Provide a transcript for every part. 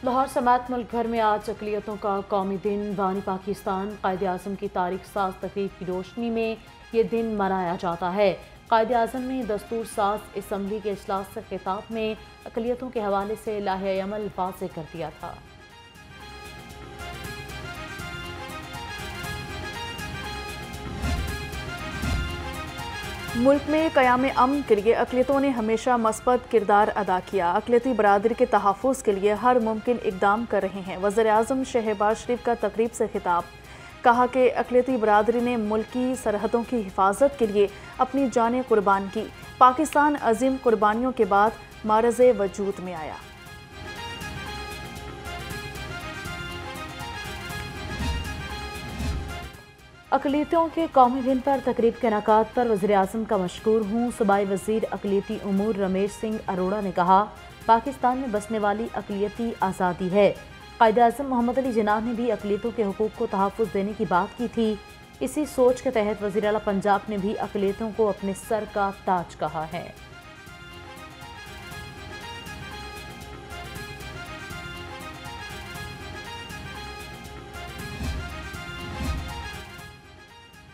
लाहौर समेत मुल्क भर में आज अक़लियतों का कौमी दिन बानी पाकिस्तान कायद आज़म की तारीख साज तकरीर की रोशनी में ये दिन मनाया जाता है। कायद आज़म ने दस्तूर साज असम्बली के इजलास से खिताब में अक़लियतों के हवाले से लाहे अमल वाज़ेह कर दिया था। मुल्क में क़याम अमन के लिए अक़लियतों ने हमेशा मस्बत किरदार अदा किया। अक़लियती बरादरी के तहफ़्फ़ुज़ के लिए हर मुमकिन इक़दाम कर रहे हैं। वज़ीर-ए-आज़म शहबाज शरीफ का तक़रीब से खिताब, कहा कि अक़लियती बरादरी ने मुल्की सरहदों की हिफाजत के लिए अपनी जानें कुर्बान की। पाकिस्तान अज़ीम कुर्बानियों के बाद मारज़े वजूद में आया। अक़लियतों के कौमी दिन पर तकरीब के इनेकाद पर वज़ीर-ए-आज़म का मशकूर हूँ। सूबाई वज़ीर अक़लियती उमूर रमेश सिंह अरोड़ा ने कहा, पाकिस्तान में बसने वाली अक़लियती आज़ादी है। कायद-ए-आज़म मोहम्मद अली जिन्ना ने भी अक़लियतों के हुकूक़ को तहफ़्फ़ुज़ देने की बात की थी। इसी सोच के तहत वज़ीर आला पंजाब ने भी अक़लियतों को अपने सर का ताज कहा है।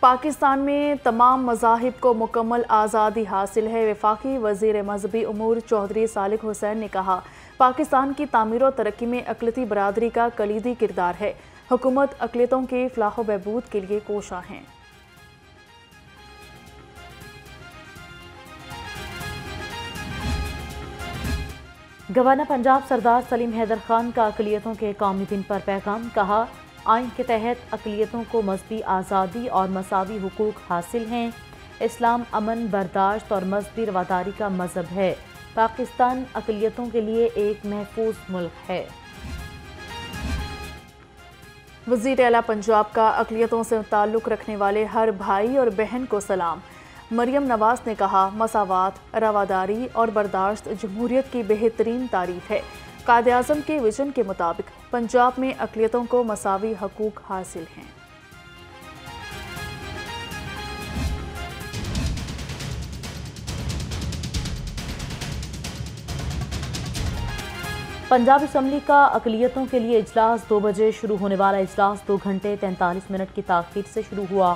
पाकिस्तान में तमाम मज़ाहिब को मुकम्मल आज़ादी हासिल है। वफाकी वज़ीर मजहबी उमूर चौधरी सालिक हुसैन ने कहा, पाकिस्तान की तामीर और तरक्की में अक़लियती बरादरी का कलीदी किरदार है। हुकूमत अक़लियतों के फ़लाह व बहबूद के लिए कोशा है। गवर्नर पंजाब सरदार सलीम हैदर खान का अक़लियतों के कौमी दिन पर पैगाम, कहा, आइन के तहत अक़लियतों को मजहबी आज़ादी और मसावी हुकूक हासिल हैं। इस्लाम अमन, बर्दाश्त और मजहबी रवादारी का मजहब है। पाकिस्तान अक़लियतों के लिए एक महफूज मुल्क है। वज़ीर आला पंजाब का अक़लियतों से ताल्लुक़ रखने वाले हर भाई और बहन को सलाम। मरियम नवाज ने कहा, मसावात, रवादारी और बर्दाश्त जमहूरियत की बेहतरीन तारीफ है। कायद-ए-आज़म के विजन के मुताबिक पंजाब में अक़लियतों को मसावी हकूक़ हासिल हैं। पंजाब असम्बली का अक़लियतों के लिए इजलास 2 बजे शुरू होने वाला इजलास 2 घंटे 43 मिनट की ताख़ीर से शुरू हुआ।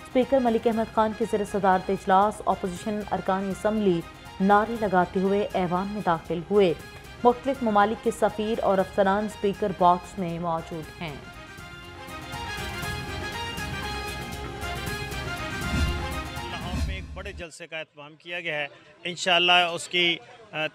स्पीकर मलिक अहमद खान के ज़ेर सदारत इजलास अपोजिशन अरकान असम्बली नारे लगाते हुए ऐवान में दाखिल हुए। मुख्तलिफ ममालिक के सफ़ीर और अफसरान स्पीकर बॉक्स में मौजूद हैं। लाहौर में एक बड़े जलसे का एहतमाम किया गया है। इंशाअल्लाह उसकी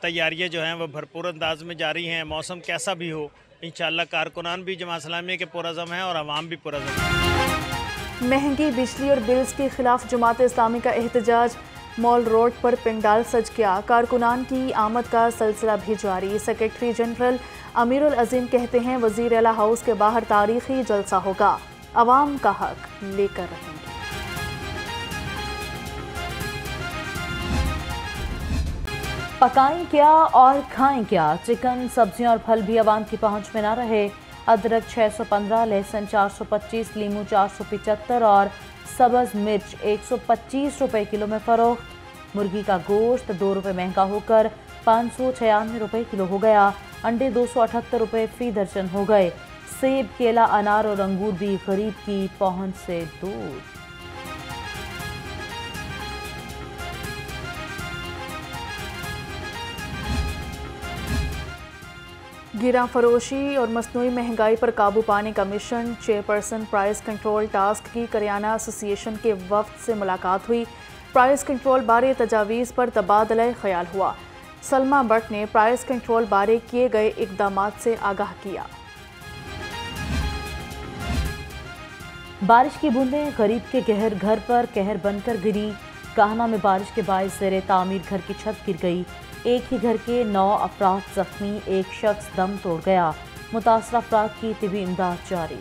तैयारियां जो हैं वो भरपूर अंदाज में जारी हैं। मौसम कैसा भी हो, इंशाअल्लाह कारकुनान भी जमात इस्लामी के पुरज़म हैं और आवाम भी पुरज़म है। महंगी बिजली और बिल्स के खिलाफ जमात इस्लामी का एहतजाज, मॉल रोड पर पंडाल सज गया। कारकुनान की आमद का सिलसिला भी जारी। सेक्रेटरी जनरल अमीरुल अजीम कहते हैं, वज़ीर आला हाउस के बाहर तारीखी जलसा होगा, अवाम का हक लेकर रहेंगे। पकाएं क्या और खाएं क्या, चिकन, सब्जियां और फल भी आवाम की पहुंच में ना रहे। अदरक 615, लहसुन 425, लीमू 475 और सब्ज़ मिर्च 125 रुपये किलो में फ़रोख्त। मुर्गी का गोश्त 2 रुपये महंगा होकर 596 रुपये किलो हो गया। अंडे 278 रुपये फ़ी दर्जन हो गए। सेब, केला, अनार और अंगूर भी गरीब की पहुंच से दूर। गिरा फरोशी और मसनूई महंगाई पर काबू पाने का mission, chairperson price control task की करियाना एसोसिएशन के वफ्द से मुलाकात हुई। प्राइस कंट्रोल बारे तजावीज़ पर तबादला ख्याल हुआ। सलमा भट्ट ने प्राइस कंट्रोल बारे किए गए इक़दामात से आगाह किया। बारिश की बूंदें गरीब के घर पर कहर बनकर गिरी। काहना में बारिश के बायस ज़ेरे तामीर घर की छत गिर गई। एक ही घर के 9 अफराद जख्मी, एक शख्स दम तोड़ गया। मुतासर अफराद की तिबी इमदाद जारी।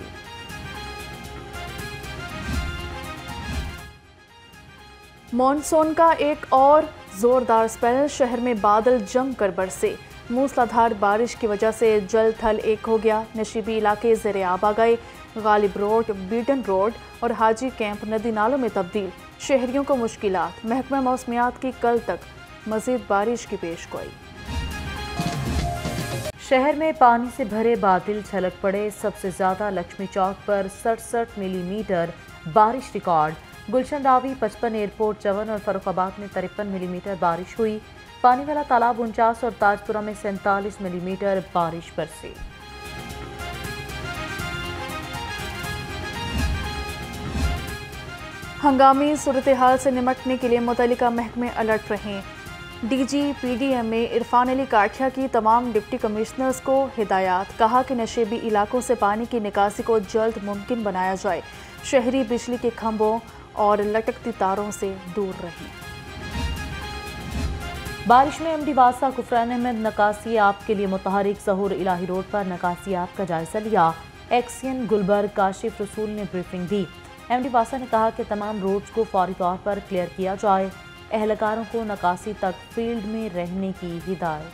मॉनसून का एक और जोरदार स्पेल, शहर में बादल जमकर बरसे। मूसलाधार बारिश की वजह से जल थल एक हो गया। नशीबी इलाके ज़ेरे आब आ गए। गालिब रोड, बीटन रोड और हाजी कैंप नदी नालों में तब्दील। शहरियों को मुश्किलात। महकमा मौसमियात की कल तक मज़ीद बारिश की पेशगोई। शहर में पानी से भरे बादल छलक पड़े। सबसे ज्यादा लक्ष्मी चौक पर 67 मिलीमीटर बारिश रिकॉर्ड। गुलशन रावी 55, एयरपोर्ट 54 और फरुखाबाद में 53 मिलीमीटर बारिश हुई। पानी वाला तालाब 49 और ताजपुरा में 47 मिलीमीटर बारिश बरसी। हंगामी सूरत हाल से निपटने के लिए मुतल्लिका महकमे अलर्ट रहें। डीजी पीडीएम में इरफान अली काठिया की तमाम डिप्टी कमिश्नर्स को हिदायत। कहा कि नशेबी इलाकों से पानी की निकासी को जल्द मुमकिन बनाया जाए। शहरी बिजली के खंभों और लटकती तारों से दूर रहें। बारिश में एमडी वासा कुफरान अहमद नकासी आप के लिए मुतहरिक ज़हूर इलाही रोड पर नकासी आप का जायजा लिया। एक्सियन गुलबर्ग काशिफ रसूल ने ब्रीफिंग दी। एमडी वासा ने कहा कि तमाम रोड्स को फौरी तौर पर क्लियर किया जाए। एहलकारों को नकासी तक फील्ड में रहने की हिदायत।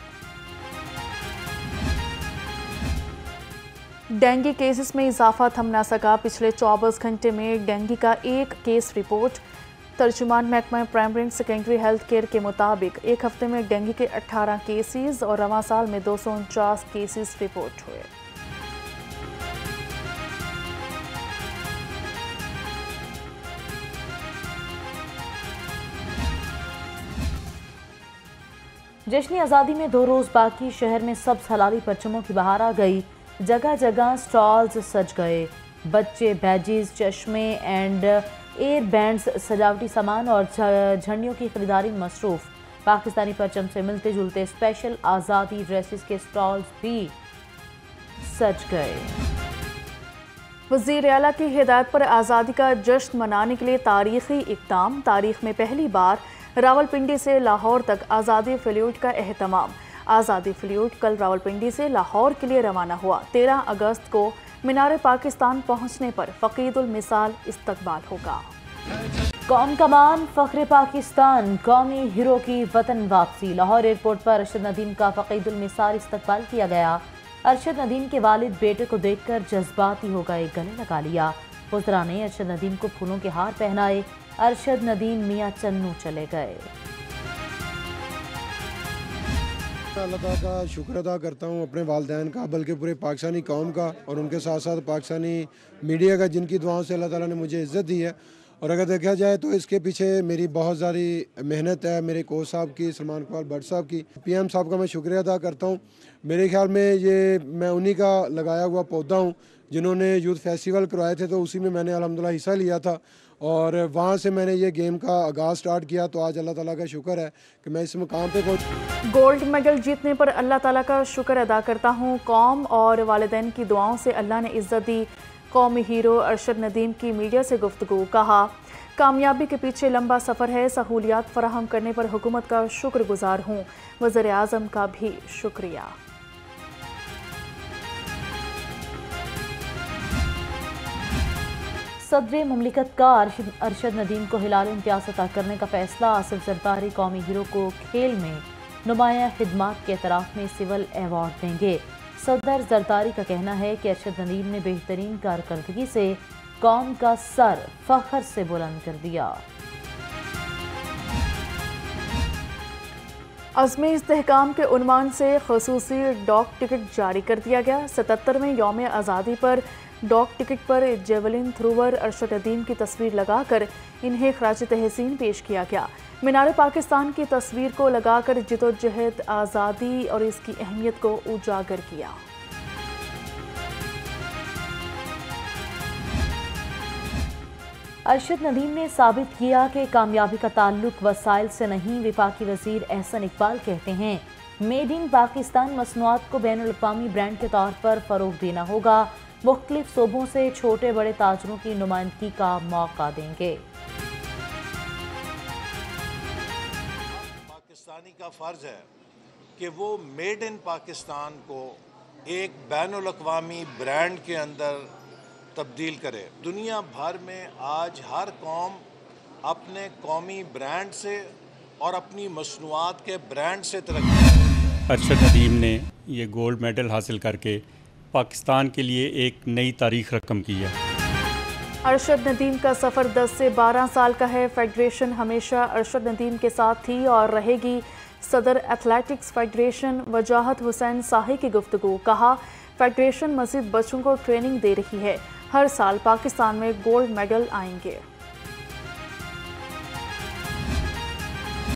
डेंगू केसेस में इजाफा थम ना सका। पिछले 24 घंटे में डेंगू का एक केस रिपोर्ट। तर्जुमान महकमा primary and secondary health care के मुताबिक एक हफ्ते में डेंगू के 18 केसेस और रवां साल में 249 केसेस रिपोर्ट हुए। जश्न आज़ादी में 2 रोज़ बाकी। शहर में सब्ज हलाली परचमों की बहार आ गई। जगह जगह स्टॉल्स सज गए। बच्चे बैजेस, चश्मे एंड एयर बैंड्स, सजावटी सामान और झंडियों की खरीदारी में मसरूफ। पाकिस्तानी परचम से मिलते जुलते स्पेशल आज़ादी ड्रेसेस के स्टॉल्स भी सज गए। वज़ीर आला की हिदायत पर आज़ादी का जश्न मनाने के लिए तारीखी इक़दाम। तारीख में पहली बार रावलपिंडी से लाहौर तक आज़ादी फ्लूट का एहतमाम। आज़ादी फ्लूट कल रावलपिंडी से लाहौर के लिए रवाना हुआ। 13 अगस्त को मीनार पाकिस्तान पहुंचने पर फ़कीदुल मिसाल इस्तकबाल होगा। कौम कमान फ़ख्र पाकिस्तान, कौमी हीरो की वतन वापसी। लाहौर एयरपोर्ट पर अरशद नदीम का फ़कीदुल मिसाल इस्तकबाल किया गया। अरशद नदीम के वालिद बेटे को देखकर जज्बाती हो गए, गले लगा लिया। वज़रा ने अरशद नदीम को फूलों के हार पहनाए। अरशद नदीम मियाँ चन्नू चले गए। अल्लाह ताला का शुक्र अदा करता हूँ, अपने वालिदैन का, बल्कि पूरे पाकिस्तानी कौम का और उनके साथ साथ पाकिस्तानी मीडिया का, जिनकी दुआओं से अल्लाह ताला ने मुझे इज़्ज़त दी है। और अगर देखा जाए तो इसके पीछे मेरी बहुत सारी मेहनत है, मेरे कोच साहब की, सलमान इकबाल भट्ट साहब की, पीएम साहब का मैं शुक्रिया अदा करता हूँ। मेरे ख्याल में ये मैं उन्हीं का लगाया हुआ पौधा हूँ जिन्होंने यूथ फेस्टिवल करवाए थे, तो उसी में मैंने अल्हम्दुलिल्लाह हिस्सा लिया था और वहाँ से मैंने ये गेम का आगाज़ स्टार्ट किया। तो आज अल्लाह ताला का शुक्र है कि मैं इस मुकाम पे पहुँच। गोल्ड मेडल जीतने पर अल्लाह ताला का शुक्र अदा करता हूँ। कौम और वालिदैन की दुआओं से अल्लाह ने इज़्ज़त दी। कौमी हीरो अरशद नदीम की मीडिया से गुफ्तगू। कहा, कामयाबी के पीछे लंबा सफ़र है। सहूलियात फराहम करने पर हुकूमत का शुक्रगुजार हूँ। वज़ीर आज़म का भी शुक्रिया। सदर मुमलिकत का अरशद नदीम को हिलाल इम्तियाज़ अता करने का फैसला। आसिफ जरदारी कौमी हीरो को खेल में नुमाया खिदमात के एतराफ़ में सिविल एवार्ड देंगे। सदर जरदारी का कहना है कि अरशद नदीम ने बेहतरीन कारकर्दगी से कौम का सर फख्र से बुलंद कर दिया। अज़्म इस्तेहकाम के उन्वान से खसूसी डॉक टिकट जारी कर दिया गया। 77वें यौम आज़ादी पर डॉक टिकट पर जेवलिन थ्रोवर अरशद नदीम की तस्वीर लगाकर इन्हें खराज तहसीन पेश किया गया। मीनार पाकिस्तान की तस्वीर को लगाकर जिद्दोजहद आज़ादी और इसकी अहमियत को उजागर किया। अरशद नदीम ने साबित किया कि कामयाबी का ताल्लुक वसाइल से नहीं। वफाकी वज़ीर एहसन इकबाल कहते हैं, मेड इन पाकिस्तान मसनूआत को बैनुल अक़वामी ब्रांड के तौर पर फ़रोग़ देना होगा। मुख्तलिफ सूबों से छोटे बड़े ताजरों की नुमाइंदगी का मौका देंगे। पाकिस्तानी का फ़र्ज़ है कि वो मेड इन पाकिस्तान को एक बैनुल अक़वामी ब्रांड के अंदर तब्दील करे। दुनिया भर में आज हर कौम अपने कौमी ब्रांड से और अपनी मसनूआत के ब्रांड से तरक्की। अरशद नदीम ने ये गोल्ड मेडल हासिल करके पाकिस्तान के लिए एक नई तारीख रकम की है। अरशद नदीम का सफ़र 10 से 12 साल का है। फेडरेशन हमेशा अरशद नदीम के साथ थी और रहेगी। सदर एथलेटिक्स फेडरेशन वजाहत हुसैन साही की गुफ्तगू। कहा, फेडरेशन मजीद बच्चों को ट्रेनिंग दे रही है, हर साल पाकिस्तान में गोल्ड मेडल आएंगे।